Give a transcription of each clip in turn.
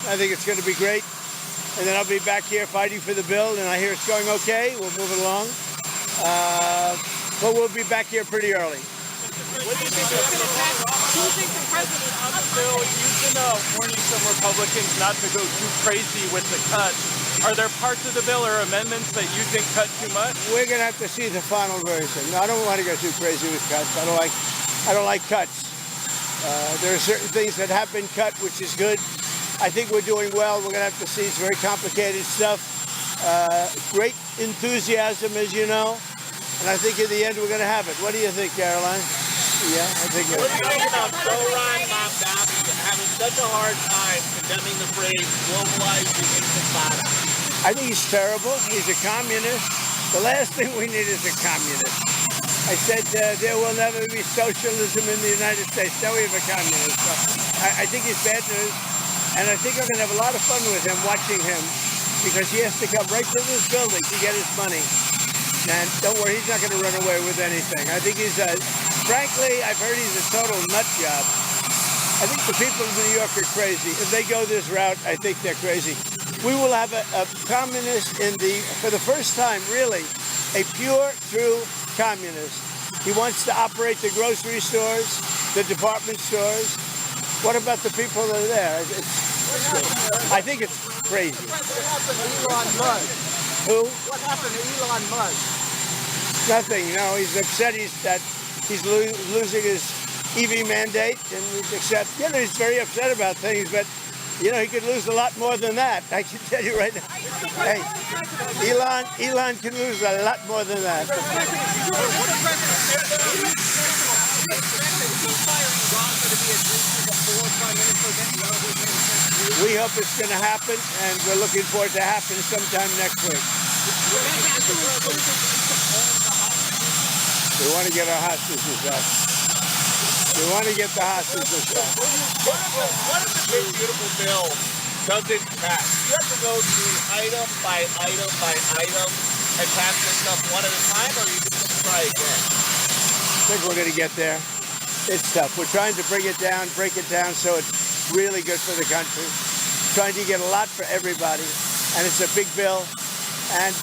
I think it's going to be great. And then I'll be back here fighting for the bill, and I hear it's going okay. We'll move it along. But we'll be back here pretty early. What do you think the president on the bill? You've been warning some Republicans not to go too crazy with the cuts. Are there parts of the bill or amendments that you think cut too much? We're going to have to see the final version. I don't want to go too crazy with cuts. I don't like cuts. There are certain things that have been cut, which is good. I think we're doing well. We're going to have to see. It's very complicated stuff. Great enthusiasm, as you know. And I think in the end, we're going to have it. What do you think, Caroline? Yeah, I think it is. What do you think about Sohran Mamdani having such a hard time condemning the phrase globalized intifada? I think he's terrible. He's a communist. The last thing we need is a communist. I said there will never be socialism in the United States. Now we have a communist. So I think he's bad news. And I think I'm going to have a lot of fun with him, watching him, because he has to come right to this building to get his money. And don't worry, he's not going to run away with anything. I think he's frankly, I've heard he's a total nut job. I think the people of New York are crazy. If they go this route, I think they're crazy. We will have a communist for the first time, really, a pure, true communist. He wants to operate the grocery stores, the department stores. What about the people that are there? I think it's crazy. What happened to Elon Musk? Who? What happened to Elon Musk? Nothing. No, he's upset that he's losing his EV mandate, and he's very upset about things, but he could lose a lot more than that. I can tell you right now. Hey, Elon can lose a lot more than that. We hope it's going to happen, and we're looking forward to happen sometime next week. We want to get our hostages back. We want to get the hostages back. What if the big beautiful bill doesn't pass? You have to go through item by item by item and pass this stuff one at a time, or are you just going to try again? I think we're going to get there. It's tough. We're trying to break it down so it's really good for the country. Trying to get a lot for everybody, and it's a big bill. And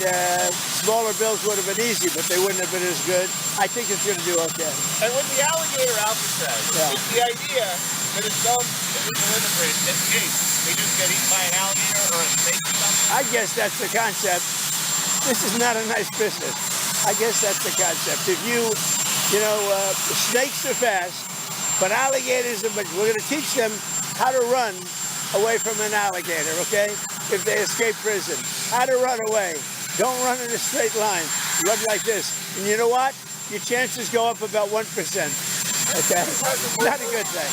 smaller bills would have been easy, but they wouldn't have been as good. I think it's going to do okay. And with the alligator alphabet, it's the idea that if some illegal immigrants escape, they just get eaten by an alligator or a snake or something? I guess that's the concept. This is not a nice business. I guess that's the concept. If snakes are fast, but alligators are, but we're going to teach them how to run away from an alligator, okay? If they escape prison, how to run away. Don't run in a straight line. Run like this. And you know what? Your chances go up about 1%. Okay? Not a good thing.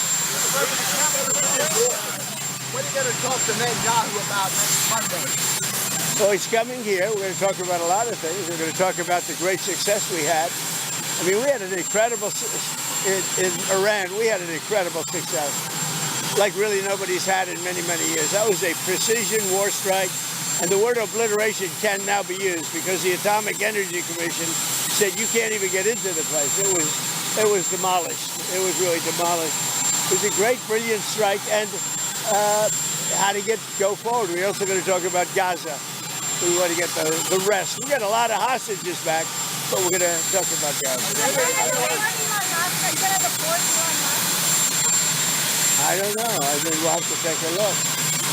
What are you going to talk to Netanyahu about next Monday? Well, he's coming here. We're going to talk about a lot of things. We're going to talk about the great success we had. I mean, we had an incredible, in Iran, we had an incredible success. Like really nobody's had in many, many years. That was a precision war strike, and the word obliteration can now be used because the Atomic Energy Commission said you can't even get into the place. It was demolished. It was really demolished. It was a great, brilliant strike, and how to go forward. We're also going to talk about Gaza. We want to get the rest. We got a lot of hostages back, but we're going to talk about Gaza. I don't know. I think we'll have to take a look.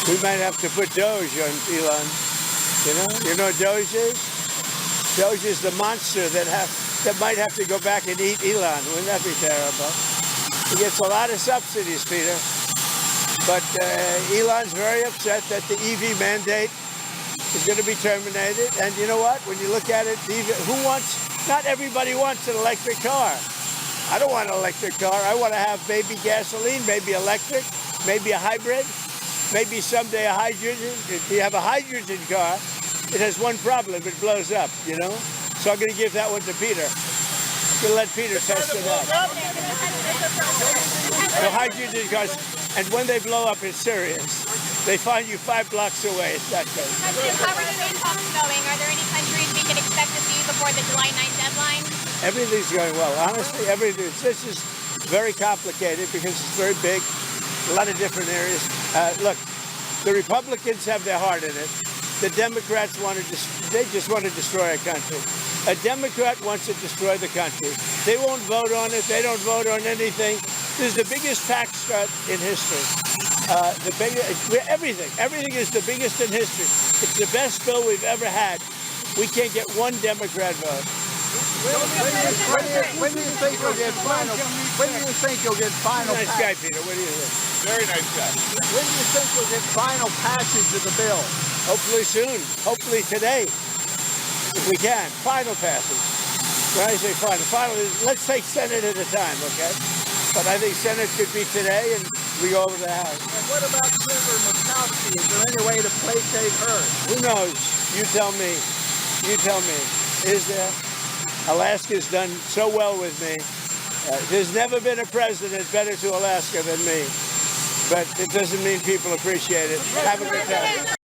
We might have to put DOGE on Elon. You know what DOGE is? DOGE is the monster that might have to go back and eat Elon. Wouldn't that be terrible? He gets a lot of subsidies, Peter. But Elon's very upset that the EV mandate is going to be terminated. And you know what? When you look at it, not everybody wants an electric car. I don't want an electric car. I want to have maybe gasoline, maybe electric, maybe a hybrid, maybe someday a hydrogen. If you have a hydrogen car, it has one problem. It blows up, So I'm going to give that one to Peter. I'm going to let Peter test it out. The hydrogen cars, and when they blow up, it's serious. They find you 5 blocks away. It's that good. How are the main talks going? Are there any countries we can expect to see before the July 9th deadline? Everything's going well. Honestly, everything. This is very complicated because it's very big, a lot of different areas. Look, The Republicans have their heart in it. The Democrats they just want to destroy our country. A Democrat wants to destroy the country. They won't vote on it. They don't vote on anything. This is the biggest tax cut in history. Everything is the biggest in history. It's the best bill we've ever had. We can't get one Democrat vote. When do you think you'll get final? When do you think you'll get final? Nice guy, Peter. What do you think? Very nice guy. When do you think you'll get final passage of the bill? Hopefully soon. Hopefully today, if we can. Final passage. When I say final is, let's take Senate at a time, okay? But I think Senate could be today, and we go over to the House. And what about Senator Murkowski? Is there any way to placate her? Who knows? You tell me. You tell me. Is there? Alaska's done so well with me. There's never been a president better to Alaska than me. But it doesn't mean people appreciate it. Have a good time.